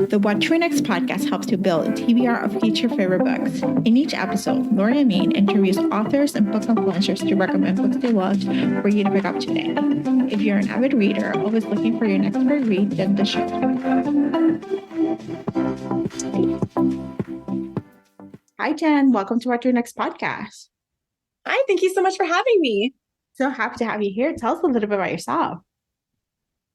The What to Next podcast helps you build a TBR of future favorite books. In each episode, Lori and Maine interviews authors and book influencers to recommend books they loved for you to pick up today. If you're an avid reader, always looking for your next great read, then the show. Hi, Jen. Welcome to What to Next podcast. Hi, thank you so much for having me. So happy to have you here. Tell us a little bit about yourself.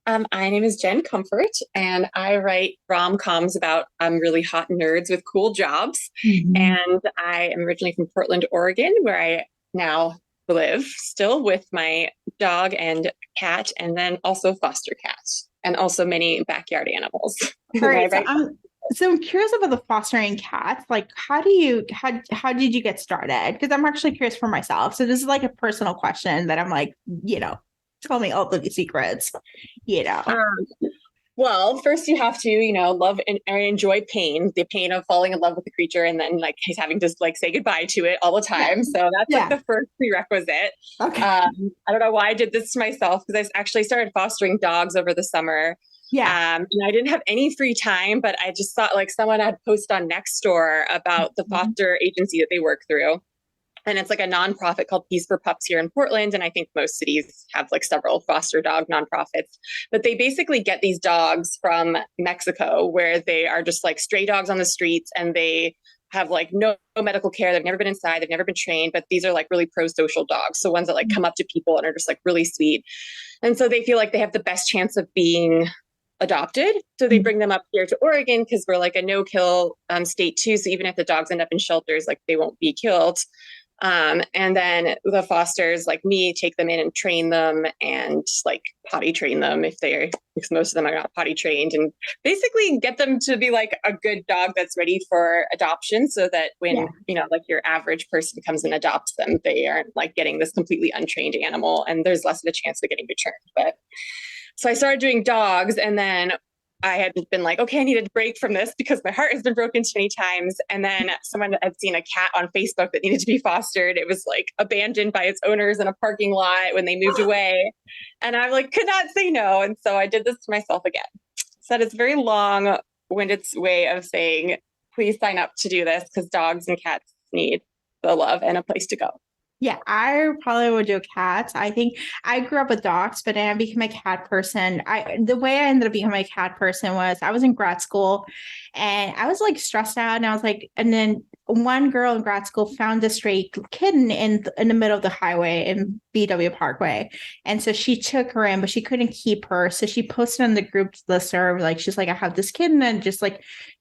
My name is Jen Comfort, and I write rom-coms about really hot nerds with cool jobs. Mm-hmm. And I am originally from Portland, Oregon, where I now live still with my dog and cat, and then also foster cats, and also many backyard animals. All right, so I'm curious about the fostering cats. Like, how did you get started? Because I'm actually curious for myself. So this is like a personal question that I'm like, tell me all the secrets, Well, first you have to, love and enjoy pain, the pain of falling in love with the creature and then he's having to say goodbye to it all the time. Yeah. So that's the first prerequisite. Okay. I don't know why I did this to myself because I actually started fostering dogs over the summer. Yeah. And I didn't have any free time, but I just thought someone had posted on Nextdoor about the foster agency that they work through. And it's a nonprofit called Peace for Pups here in Portland. And I think most cities have several foster dog nonprofits. But they basically get these dogs from Mexico where they are just stray dogs on the streets and they have no medical care. They've never been inside. They've never been trained. But these are really pro-social dogs. So ones that come up to people and are just really sweet. And so they feel they have the best chance of being adopted. So they bring them up here to Oregon because we're a no-kill state too. So even if the dogs end up in shelters, they won't be killed. And then the fosters like me take them in and train them and potty train them because most of them are not potty trained, and basically get them to be a good dog that's ready for adoption so that when, your average person comes and adopts them, they aren't getting this completely untrained animal and there's less of a chance of getting returned. But so I started doing dogs, and then I had been okay, I need a break from this because my heart has been broken too many times. And then someone had seen a cat on Facebook that needed to be fostered. It was abandoned by its owners in a parking lot when they moved away. And I could not say no. And so I did this to myself again. So that is a very long-winded way of saying, please sign up to do this because dogs and cats need the love and a place to go. Yeah, I probably would do cats. I think I grew up with dogs, but I became a cat person. The way I ended up becoming a cat person was I was in grad school and I was stressed out, and I was and then one girl in grad school found a stray kitten in the middle of the highway in BW Parkway. And so she took her in, but she couldn't keep her. So she posted on the group listserv, she's I have this kitten and just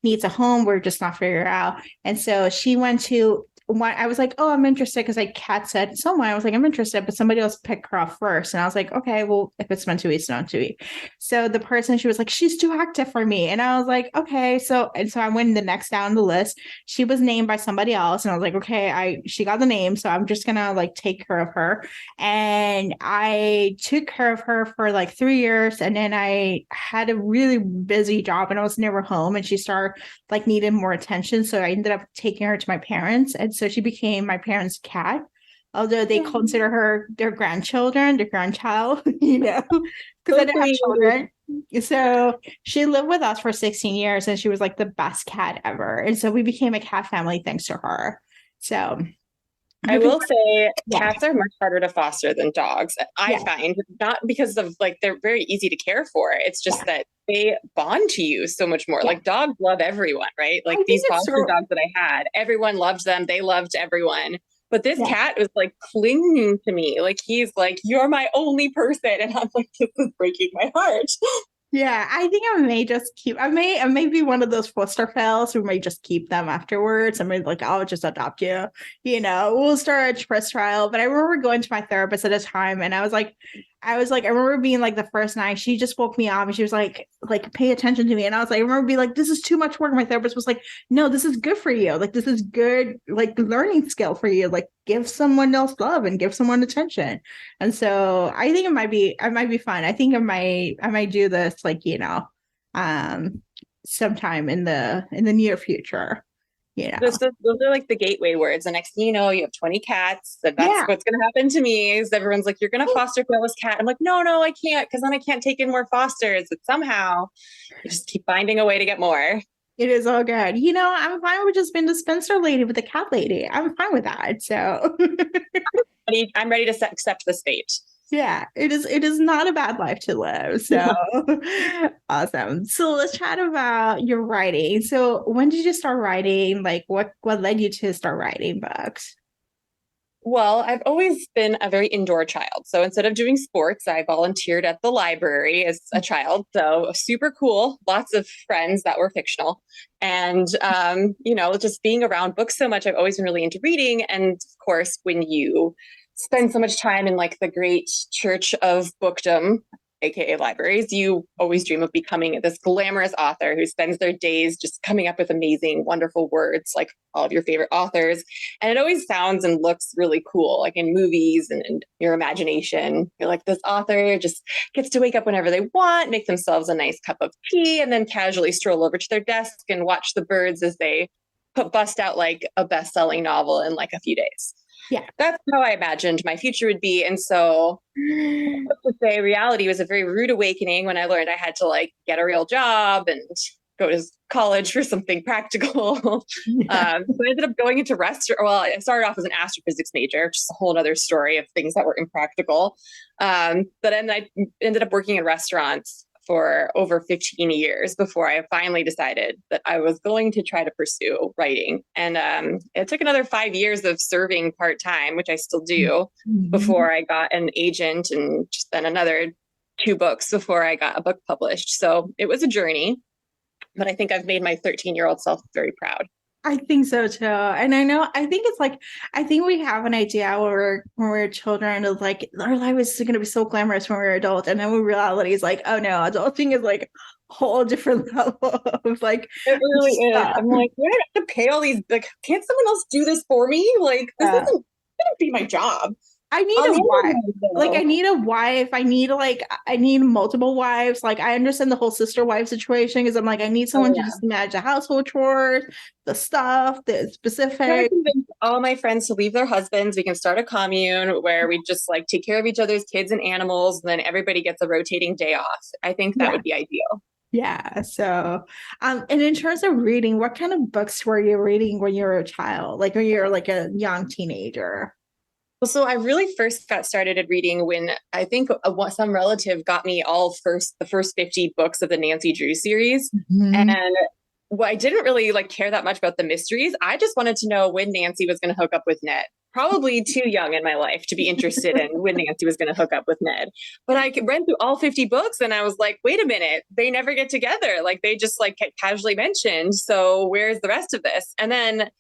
needs a home. We're just not figuring it out. And so she went to I was oh, I'm interested because Kat said someone. I was I'm interested, but somebody else picked her up first. And I was okay, well, if it's meant to be, it's meant to be. So the person, she was she's too active for me. And I was okay. So I went the next down the list. She was named by somebody else. And I was okay, she got the name. So I'm just gonna take care of her. And I took care of her for 3 years. And then I had a really busy job and I was never home. And she started needing more attention. So I ended up taking her to my parents. And so she became my parents' cat, although they consider her their grandchild, because I didn't have children. So she lived with us for 16 years and she was the best cat ever. And so we became a cat family thanks to her. So I will say cats are much harder to foster than dogs. I find, not because of they're very easy to care for. It's just that they bond to you so much more. Dogs love everyone, right? These foster dogs that I had, everyone loved them. They loved everyone. But this cat was clinging to me. He's you're my only person. And I'm this is breaking my heart. Yeah, I think I may just keep, I may be one of those foster fails who may just keep them afterwards. I mean, I'll just adopt you, we'll start a trust trial. But I remember going to my therapist at a time and I remember being the first night, she just woke me up and she was pay attention to me. And I remember being this is too much work. My therapist was no, this is good for you. This is good, learning skill for you. Give someone else love and give someone attention. And so I think it might be fun. I think I might do this, sometime in the near future. you know. Those are like the gateway words. The next thing you know, you have 20 cats. That's Yeah. what's going to happen to me is everyone's like, you're going to foster Bella's cat. I'm like, no, I can't. Cause then I can't take in more fosters. But somehow you just keep finding a way to get more. It is all good. I'm fine with just being the Spencer lady with the cat lady. I'm fine with that. So I'm ready to accept this fate. yeah, it is not a bad life to live. So awesome. So let's chat about your writing. So when did you start writing? Like what led you to start writing books? Well, I've always been a very indoor child. So instead of doing sports, I volunteered at the library as a child. So super cool. Lots of friends that were fictional. And, just being around books so much, I've always been really into reading. And of course, when you spend so much time in like the great church of bookdom, aka libraries, you always dream of becoming this glamorous author who spends their days just coming up with amazing, wonderful words like all of your favorite authors. And it always sounds and looks really cool, like in movies and your imagination. You're like, this author just gets to wake up whenever they want, make themselves a nice cup of tea, and then casually stroll over to their desk and watch the birds as they bust out like a best-selling novel in like a few days. Yeah. That's how I imagined my future would be. And so to say reality was a very rude awakening when I learned I had to like get a real job and go to college for something practical. Yeah. So I ended up going into Well, I started off as an astrophysics major, which is a whole other story of things that were impractical. But then I ended up working in restaurants for over 15 years before I finally decided that I was going to try to pursue writing. And it took another 5 years of serving part-time, which I still do, before I got an agent, and then another 2 books before I got a book published. So it was a journey, but I think I've made my 13-year-old self very proud. I think so too. And I think it's like, I think we have an idea when we're children of like, our life is going to be so glamorous when we're adults. And then when reality is like, oh no, adulting is like a whole different level of like, it really stuff. is. I'm like, why do I have to pay all these? Like, can't someone else do this for me? Like, this isn't going to be my job. I need a wife. Like, I need a wife. I need multiple wives. Like, I understand the whole sister wife situation because I'm like, I need someone to just manage the household chores, the stuff, the specific. I convince all my friends to leave their husbands. We can start a commune where we just like take care of each other's kids and animals. And then everybody gets a rotating day off. I think that would be ideal. Yeah. So, and in terms of reading, what kind of books were you reading when you were a child? Like when you were like a young teenager? Well, so I really first got started at reading when I think some relative got me the first 50 books of the Nancy Drew series. And I didn't really like care that much about the mysteries. I just wanted to know when Nancy was going to hook up with Ned. Probably too young in my life to be interested in when Nancy was going to hook up with Ned. But I read through all 50 books and I was like, wait a minute, they never get together. Like they just like casually mentioned. So where's the rest of this? And then,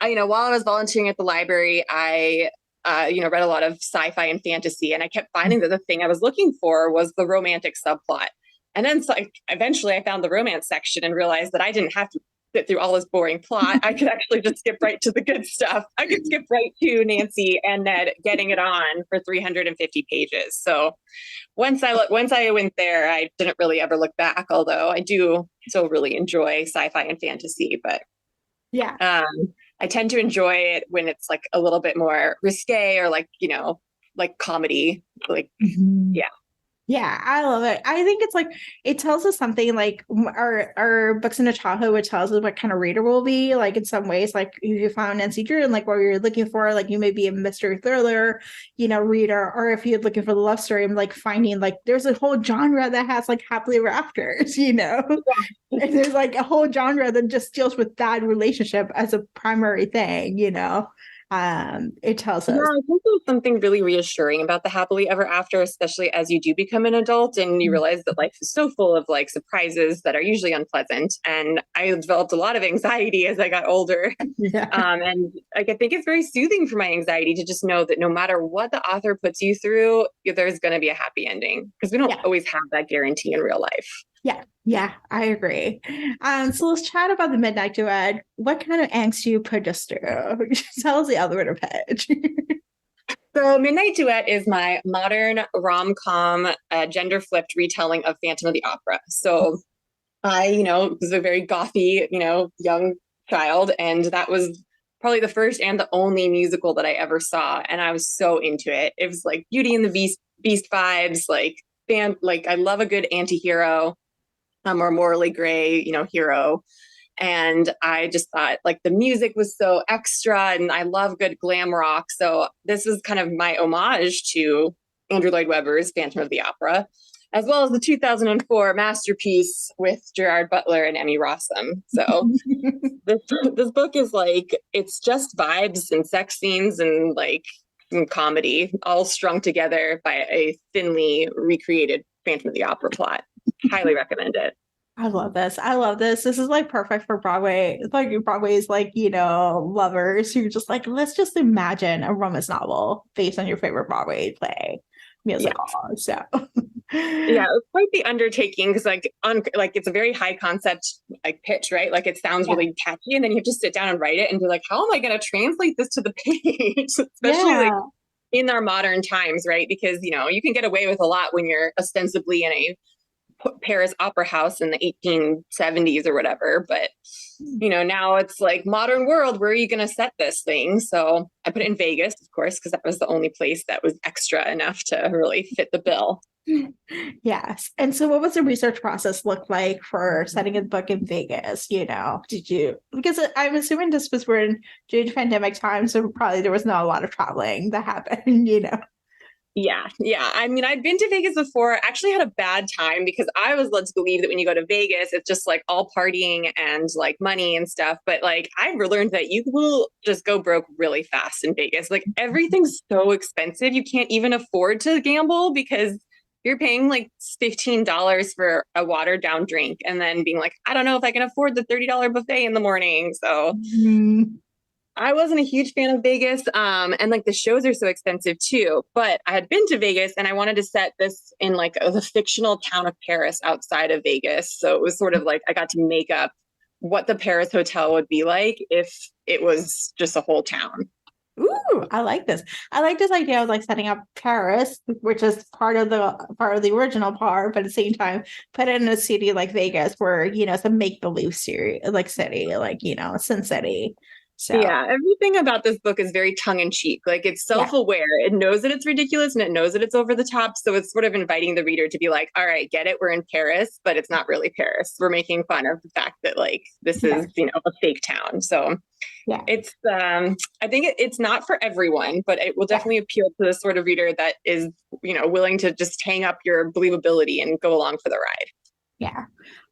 while I was volunteering at the library, I read a lot of sci-fi and fantasy, and I kept finding that the thing I was looking for was the romantic subplot. And then eventually I found the romance section and realized that I didn't have to sit through all this boring plot. I could actually just skip right to the good stuff. I could skip right to Nancy and Ned getting it on for 350 pages. So once I went there, I didn't really ever look back, although I do still really enjoy sci-fi and fantasy, but I tend to enjoy it when it's like a little bit more risque or like comedy, like, yeah. Yeah, I love it. I think it's like it tells us something like our books in a childhood, which tells us what kind of reader we'll be. Like in some ways, like if you found Nancy Drew and like what you're looking for, like you may be a mystery thriller, reader, or if you're looking for the love story, I'm like finding like there's a whole genre that has like happily ever afters, and there's like a whole genre that just deals with that relationship as a primary thing, it tells us. Yeah, I think there's something really reassuring about the happily ever after, especially as you do become an adult and you realize that life is so full of like surprises that are usually unpleasant. And I developed a lot of anxiety as I got older. And like I think it's very soothing for my anxiety to just know that no matter what the author puts you through, there's going to be a happy ending, because we don't always have that guarantee in real life. Yeah, I agree. So let's chat about the Midnight Duet. What kind of angst do you put us through? Tell us the elevator pitch. So Midnight Duet is my modern rom-com, gender-flipped retelling of Phantom of the Opera. So I, was a very gothy, young child, and that was probably the first and the only musical that I ever saw, and I was so into it. It was like Beauty and the Beast vibes, like band, like I love a good anti-hero, or morally gray, hero. And I just thought like the music was so extra, and I love good glam rock. So this was kind of my homage to Andrew Lloyd Webber's Phantom of the Opera, as well as the 2004 masterpiece with Gerard Butler and Emmy Rossum. So this book is like, it's just vibes and sex scenes and like comedy all strung together by a thinly recreated Phantom of the Opera plot. Highly recommend it. I love this. I love this. This is like perfect for Broadway. Like Broadway's like, lovers who just like, let's just imagine a romance novel based on your favorite Broadway play musical. Yeah. So yeah, it's quite the undertaking because like it's a very high concept like pitch, right? Like it sounds really catchy, and then you have to sit down and write it and be like, how am I going to translate this to the page? Especially like in our modern times, right? Because you can get away with a lot when you're ostensibly in a Paris opera house in the 1870s or whatever, but now it's like modern world, where are you going to set this thing? So I put it in Vegas, of course, because that was the only place that was extra enough to really fit the bill. Yes. And so what was the research process look like for setting a book in Vegas? Because I'm assuming this was during pandemic time, so probably there was not a lot of traveling that happened, Yeah. I mean, I've been to Vegas before. I actually had a bad time because I was led to believe that when you go to Vegas, it's just like all partying and like money and stuff. But like I've learned that you will just go broke really fast in Vegas. Like everything's so expensive. You can't even afford to gamble because you're paying like $15 for a watered down drink and then being like, I don't know if I can afford the $30 buffet in the morning. So I wasn't a huge fan of Vegas. And like the shows are so expensive too, but I had been to Vegas and I wanted to set this in like the fictional town of Paris outside of Vegas. So it was sort of like, I got to make up what the Paris hotel would be like if it was just a whole town. Ooh, I like this. I like this idea of like setting up Paris, which is part of the original part, but at the same time, put it in a city like Vegas where, it's a make-believe city, like Sin City. So yeah, everything about this book is very tongue-in-cheek. Like it's self-aware. It knows that it's ridiculous and it knows that it's over the top. So it's sort of inviting the reader to be like, all right, get it. We're in Paris, but it's not really Paris. We're making fun of the fact that like this is, a fake town. So it's I think it's not for everyone, but it will definitely appeal to the sort of reader that is, willing to just hang up your believability and go along for the ride. Yeah.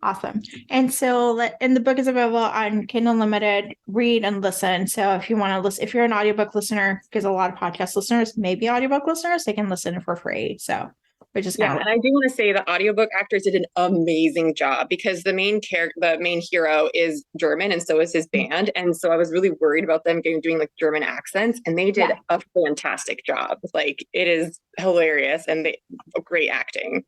Awesome. And so the book is available on Kindle Unlimited, read and listen. So if you want to listen, if you're an audiobook listener, because a lot of podcast listeners may be audiobook listeners, they can listen for free. So which is and I do want to say the audiobook actors did an amazing job because the main hero is German and so is his band. And so I was really worried about them doing like German accents, and they did a fantastic job. Like it is hilarious and great acting.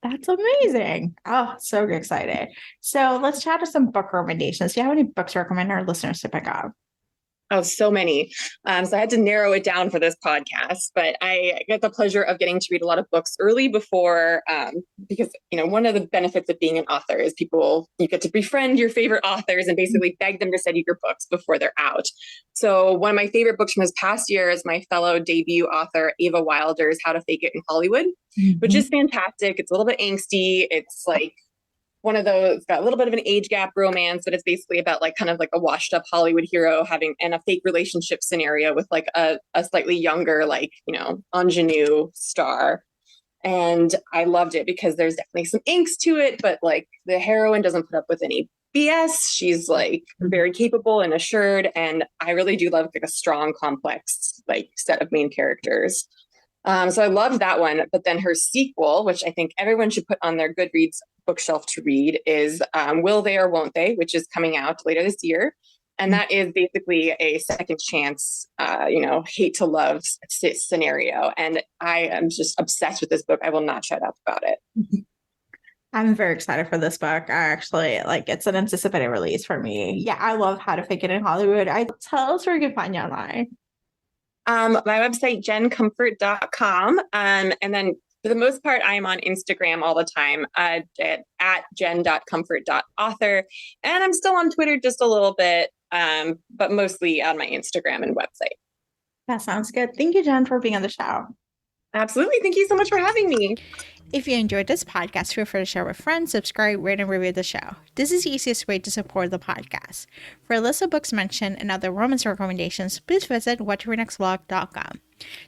That's amazing. Oh, so excited. So let's chat to some book recommendations. Do you have any books to recommend our listeners to pick up? Oh, so many. So I had to narrow it down for this podcast, but I get the pleasure of getting to read a lot of books early before, because, one of the benefits of being an author is you get to befriend your favorite authors and basically beg them to send you your books before they're out. So one of my favorite books from this past year is my fellow debut author, Ava Wilder's How to Fake It in Hollywood, which is fantastic. It's a little bit angsty. It's like one of those, got a little bit of an age gap romance, but it's basically about like kind of like a washed up Hollywood hero having a fake relationship scenario with like a slightly younger, like, ingenue star. And I loved it because there's definitely some angst to it, but like the heroine doesn't put up with any BS. She's like very capable and assured. And I really do love like a strong, complex, like set of main characters. So I loved that one. But then her sequel, which I think everyone should put on their Goodreads bookshelf to read, is Will They or Won't They, which is coming out later this year. And that is basically a second chance, hate to love scenario. And I am just obsessed with this book. I will not shut up about it. I'm very excited for this book. I actually it's an anticipated release for me. Yeah, I love How to Fake It in Hollywood. Tell us where you can find you online. My website, jencomfort.com. And then for the most part, I am on Instagram all the time at jen.comfort.author. And I'm still on Twitter just a little bit. but mostly on my Instagram and website. That sounds good. Thank you, Jen, for being on the show. Absolutely. Thank you so much for having me. If you enjoyed this podcast, feel free to share with friends, subscribe, rate, and review the show. This is the easiest way to support the podcast. For a list of books mentioned and other romance recommendations, please visit whattoreadnextblog.com.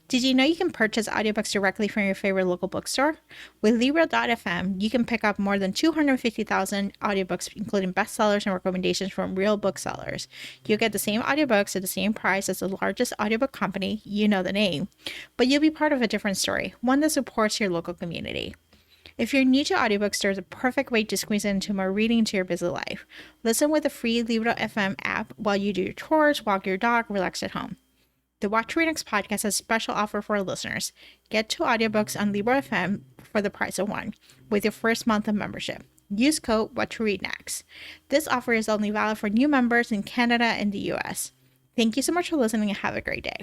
Did you know you can purchase audiobooks directly from your favorite local bookstore? With Libro.fm, you can pick up more than 250,000 audiobooks, including bestsellers and recommendations from real booksellers. You'll get the same audiobooks at the same price as the largest audiobook company, you know the name, but you'll be part of a different story, one that supports your local community. If you're new to audiobooks, there's a perfect way to squeeze into more reading into your busy life. Listen with the free Libro.fm app while you do your chores, walk your dog, relax at home. The What to Read Next podcast has a special offer for our listeners. Get 2 audiobooks on Libro FM for the price of 1 with your first month of membership. Use code What to Read Next. This offer is only valid for new members in Canada and the US. Thank you so much for listening and have a great day.